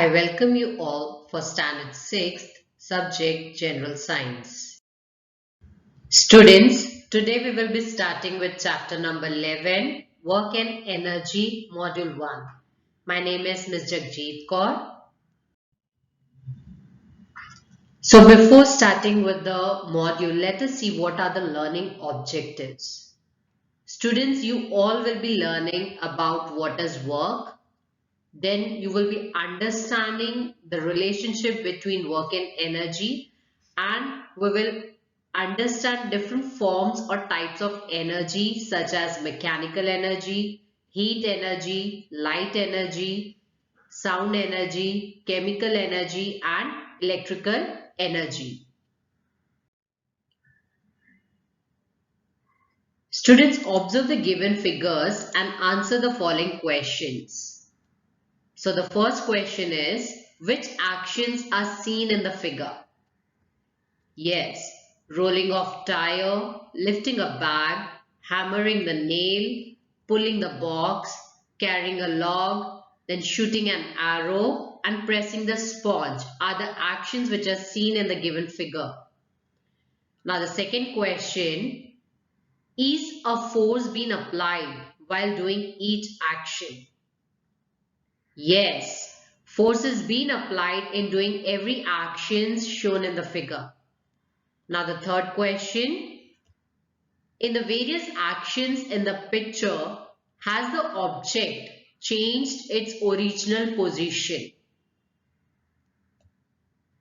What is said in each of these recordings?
I welcome you all for Standard 6th, subject General Science. Students, today we will be starting with chapter number 11, Work and Energy, Module 1. My name is Ms. Jagjit Kaur. So before starting with the module, let us see what are the learning objectives. Students, you all will be learning about what is work. Then you will be understanding the relationship between work and energy, and we will understand different forms or types of energy such as mechanical energy, heat energy, light energy, sound energy, chemical energy and electrical energy. Students, observe the given figures and answer the following questions. So the first question is, which actions are seen in the figure? Yes, rolling off tire, lifting a bag, hammering the nail, pulling the box, carrying a log, then shooting an arrow and pressing the sponge are the actions which are seen in the given figure. Now the second question, is a force being applied while doing each action? Yes, force is being applied in doing every action shown in the figure. Now the third question, in the various actions in the picture, has the object changed its original position?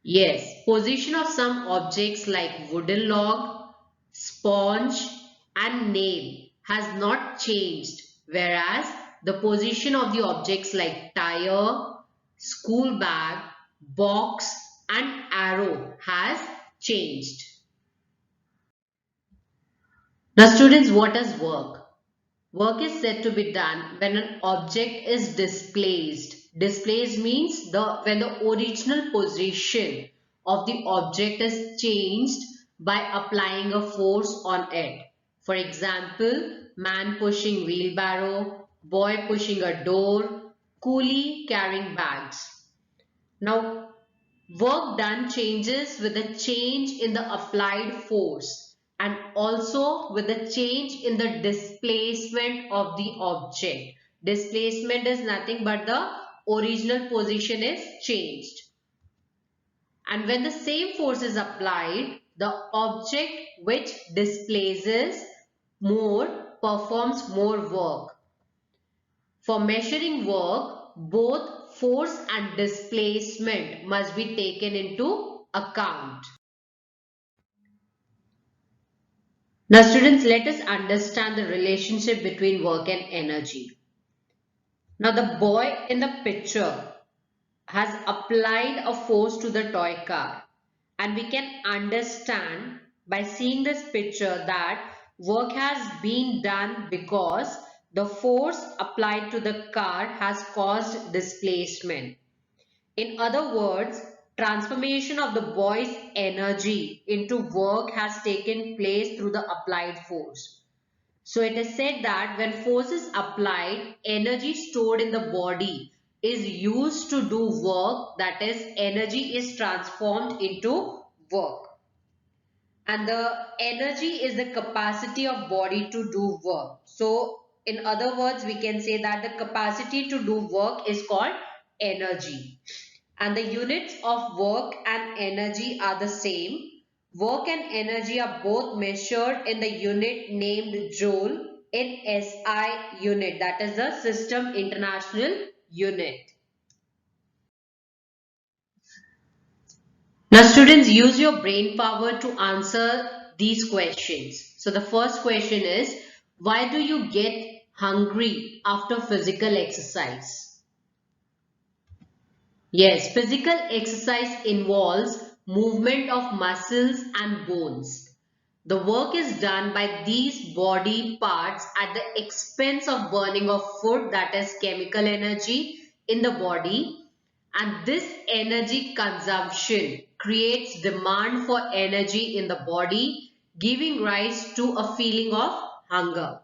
Yes, position of some objects like wooden log, sponge and nail has not changed, whereas the position of the objects like tire, school bag, box and arrow has changed. Now students, what is work? Work is said to be done when an object is displaced. Displaced means when the original position of the object is changed by applying a force on it. For example, man pushing wheelbarrow, boy pushing a door, coolie carrying bags. Now, work done changes with the change in the applied force and also with the change in the displacement of the object. Displacement is nothing but the original position is changed. And when the same force is applied, the object which displaces more performs more work. For measuring work, both force and displacement must be taken into account. Now students, let us understand the relationship between work and energy. Now the boy in the picture has applied a force to the toy car, and we can understand by seeing this picture that work has been done because the force applied to the car has caused displacement. In other words, transformation of the boy's energy into work has taken place through the applied force. So it is said that when force is applied, energy stored in the body is used to do work, that is, energy is transformed into work. And the energy is the capacity of body to do work. So in other words, we can say that the capacity to do work is called energy. And the units of work and energy are the same. Work and energy are both measured in the unit named joule in SI unit, that is the System International Unit. Now students, use your brain power to answer these questions. So the first question is, why do you get hungry after physical exercise? Yes, physical exercise involves movement of muscles and bones. The work is done by these body parts at the expense of burning of food, that is chemical energy in the body, and this energy consumption creates demand for energy in the body, giving rise to a feeling of hunger.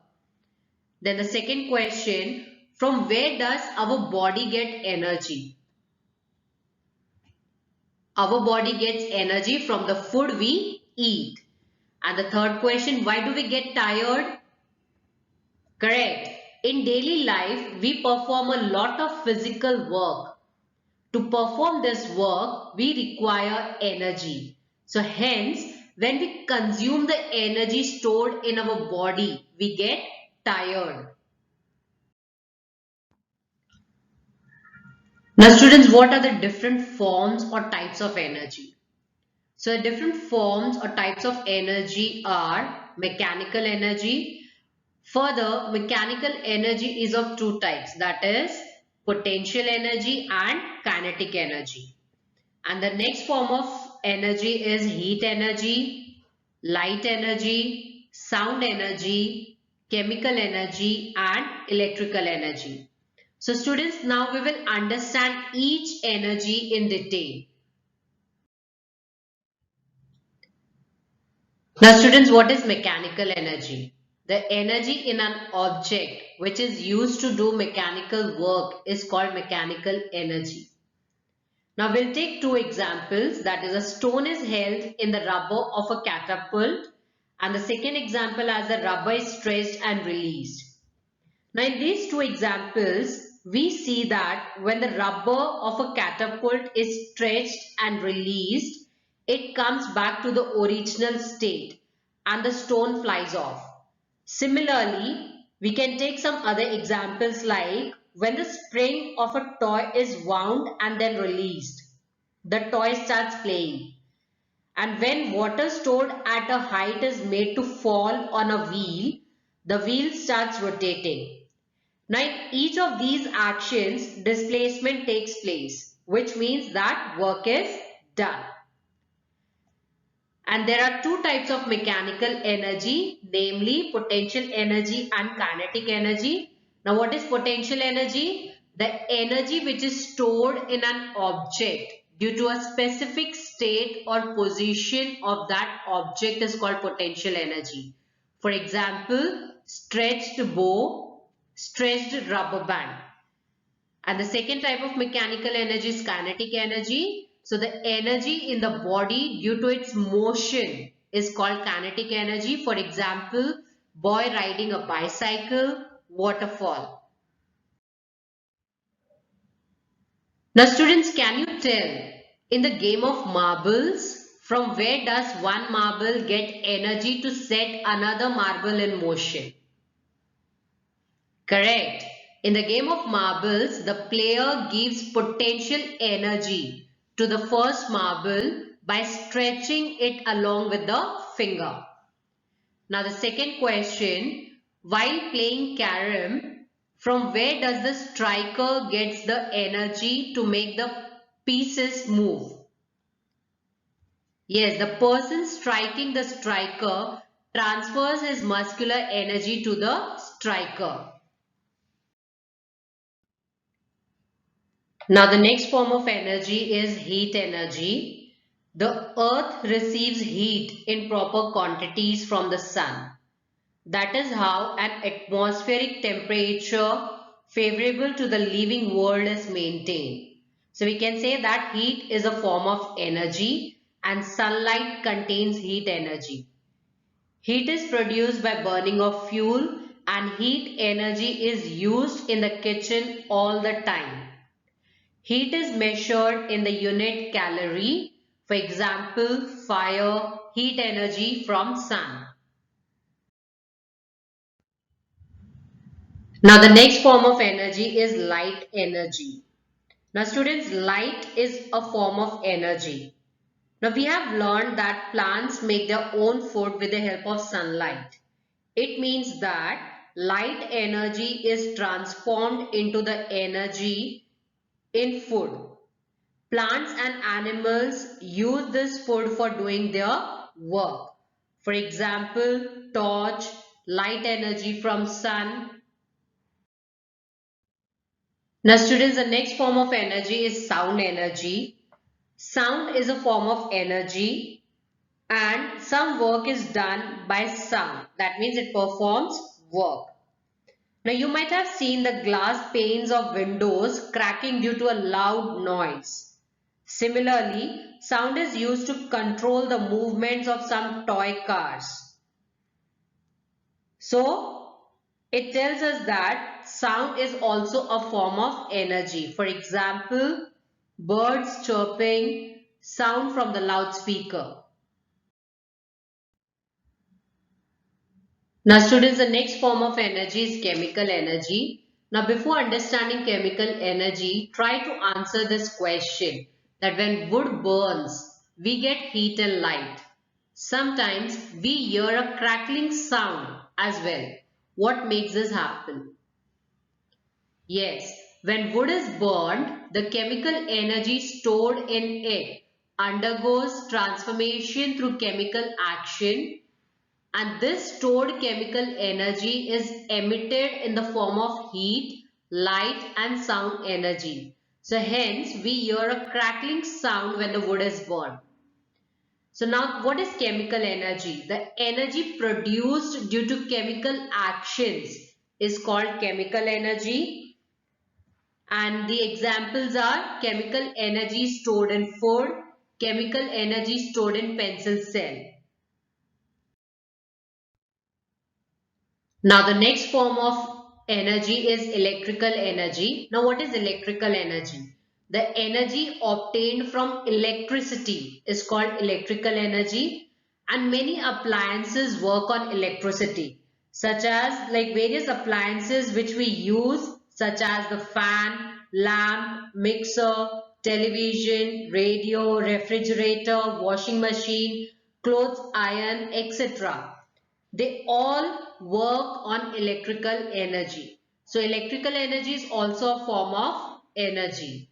Then the second question, from where does our body get energy? Our body gets energy from the food we eat. And the third question, why do we get tired? Correct. In daily life, we perform a lot of physical work. To perform this work, we require energy. So hence, when we consume the energy stored in our body, we get tired. Now students, what are the different forms or types of energy? So different forms or types of energy are mechanical energy. Further, mechanical energy is of two types, that is potential energy and kinetic energy. And the next form of energy is heat energy, light energy, sound energy, chemical energy and electrical energy. So students, now we will understand each energy in detail. Now students, what is mechanical energy? The energy in an object which is used to do mechanical work is called mechanical energy. Now we'll take two examples, that is a stone is held in the rubber of a catapult and the second example as the rubber is stretched and released. Now in these two examples, we see that when the rubber of a catapult is stretched and released, it comes back to the original state and the stone flies off. Similarly, we can take some other examples like when the spring of a toy is wound and then released, the toy starts playing. And when water stored at a height is made to fall on a wheel, the wheel starts rotating. Now, in each of these actions, displacement takes place, which means that work is done. And there are two types of mechanical energy, namely potential energy and kinetic energy. Now, what is potential energy? The energy which is stored in an object due to a specific state or position of that object is called potential energy. For example, stretched bow, stretched rubber band. And the second type of mechanical energy is kinetic energy. So the energy in the body due to its motion is called kinetic energy. For example, boy riding a bicycle, waterfall. Now students, can you tell in the game of marbles, from where does one marble get energy to set another marble in motion? Correct. In the game of marbles, the player gives potential energy to the first marble by stretching it along with the finger. Now the second question, while playing carom, from where does the striker gets the energy to make the pieces move? Yes, the person striking the striker transfers his muscular energy to the striker. Now the next form of energy is heat energy. The earth receives heat in proper quantities from the sun. That is how an atmospheric temperature favorable to the living world is maintained. So we can say that heat is a form of energy and sunlight contains heat energy. Heat is produced by burning of fuel and heat energy is used in the kitchen all the time. Heat is measured in the unit calorie. For example, fire, heat energy from sun. Now the next form of energy is light energy. Now students, light is a form of energy. Now we have learned that plants make their own food with the help of sunlight. It means that light energy is transformed into the energy in food. Plants and animals use this food for doing their work. For example, torch, light energy from sun. Now students, the next form of energy is sound energy. Sound is a form of energy and some work is done by sound. That means it performs work. Now you might have seen the glass panes of windows cracking due to a loud noise. Similarly, sound is used to control the movements of some toy cars. So, it tells us that sound is also a form of energy. For example, birds chirping, sound from the loudspeaker. Now students, the next form of energy is chemical energy. Now before understanding chemical energy, try to answer this question that when wood burns, we get heat and light. Sometimes we hear a crackling sound as well. What makes this happen? Yes, when wood is burned, the chemical energy stored in it undergoes transformation through chemical action, and this stored chemical energy is emitted in the form of heat, light and sound energy. So hence we hear a crackling sound when the wood is burned. So now what is chemical energy? The energy produced due to chemical actions is called chemical energy, and the examples are chemical energy stored in food, chemical energy stored in pencil cell. Now the next form of energy is electrical energy. Now what is electrical energy? The energy obtained from electricity is called electrical energy, and many appliances work on electricity, such as like various appliances which we use such as the fan, lamp, mixer, television, radio, refrigerator, washing machine, clothes iron, etc. They all work on electrical energy. So electrical energy is also a form of energy.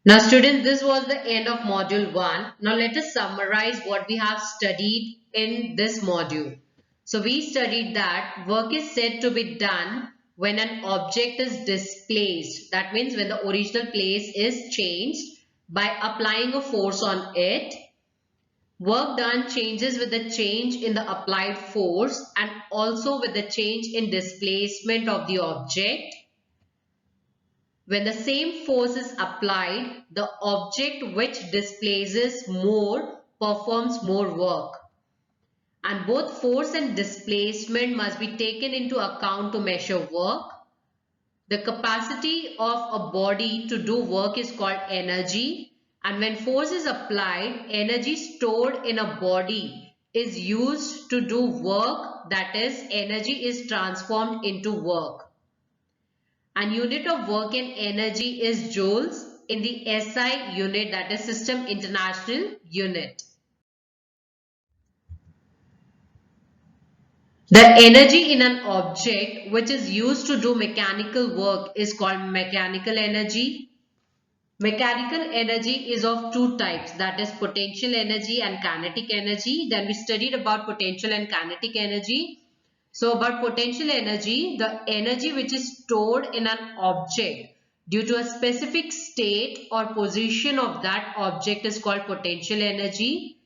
Now students, this was the end of module 1. Now let us summarize what we have studied in this module. So we studied that work is said to be done when an object is displaced. That means when the original place is changed by applying a force on it. Work done changes with the change in the applied force and also with the change in displacement of the object. When the same force is applied, the object which displaces more performs more work. And both force and displacement must be taken into account to measure work. The capacity of a body to do work is called energy, and when force is applied, energy stored in a body is used to do work, that is, energy is transformed into work. And unit of work and energy is joules in the SI unit, that is System International Unit. The energy in an object which is used to do mechanical work is called mechanical energy. Mechanical energy is of two types, that is potential energy and kinetic energy. Then we studied about potential and kinetic energy. So about potential energy, the energy which is stored in an object due to a specific state or position of that object is called potential energy.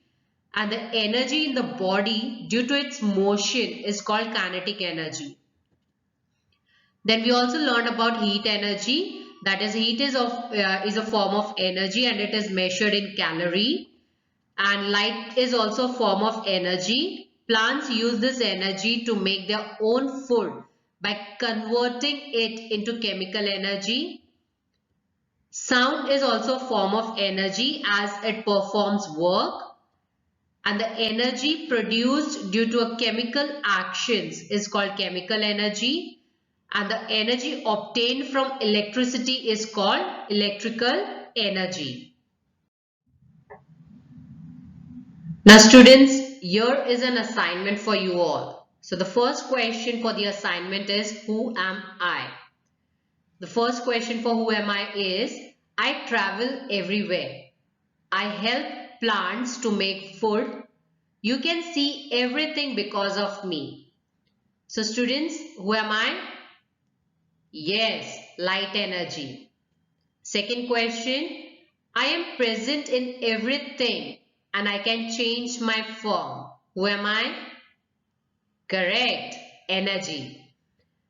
And the energy in the body due to its motion is called kinetic energy. Then we also learned about heat energy. That is, heat is a form of energy and it is measured in calorie. And light is also a form of energy. Plants use this energy to make their own food by converting it into chemical energy. Sound is also a form of energy as it performs work. And the energy produced due to a chemical actions is called chemical energy. And the energy obtained from electricity is called electrical energy. Now students, here is an assignment for you all. So the first question for the assignment is, who am I? The first question for who am I is, I travel everywhere. I help plants to make food. You can see everything because of me. So students, who am I? Yes, light energy. Second question, I am present in everything and I can change my form. Who am I? Correct, energy.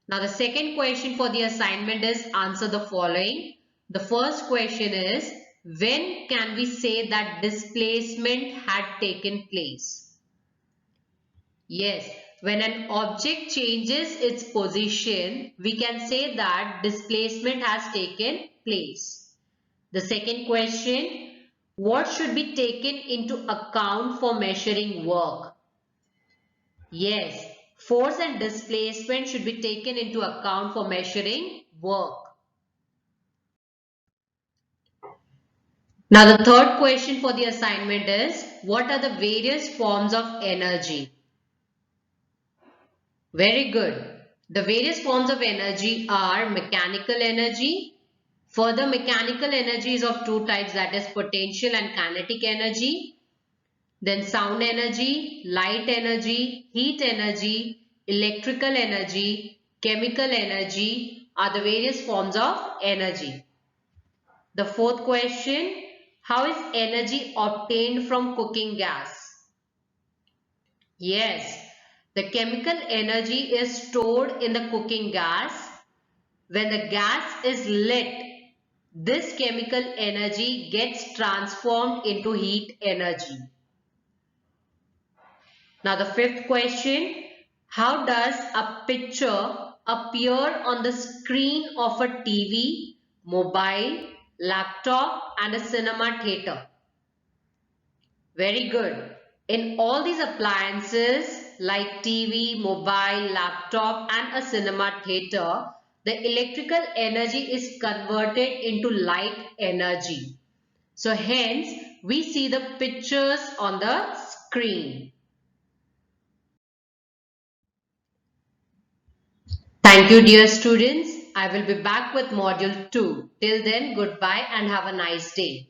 Now the second question for the assignment is, answer the following. The first question is, when can we say that displacement had taken place? Yes, when an object changes its position, we can say that displacement has taken place. The second question, what should be taken into account for measuring work? Yes, force and displacement should be taken into account for measuring work. Now the third question for the assignment is, what are the various forms of energy? Very good. The various forms of energy are mechanical energy. Further, mechanical energy is of two types, that is potential and kinetic energy. Then sound energy, light energy, heat energy, electrical energy, chemical energy are the various forms of energy. The fourth question, how is energy obtained from cooking gas? Yes, the chemical energy is stored in the cooking gas. When the gas is lit, this chemical energy gets transformed into heat energy. Now the fifth question, how does a picture appear on the screen of a TV, mobile, laptop and a cinema theater? Very good. In all these appliances like TV, mobile, laptop and a cinema theater, the electrical energy is converted into light energy. So hence we see the pictures on the screen. Thank you dear students. I will be back with module 2. Till then, goodbye and have a nice day.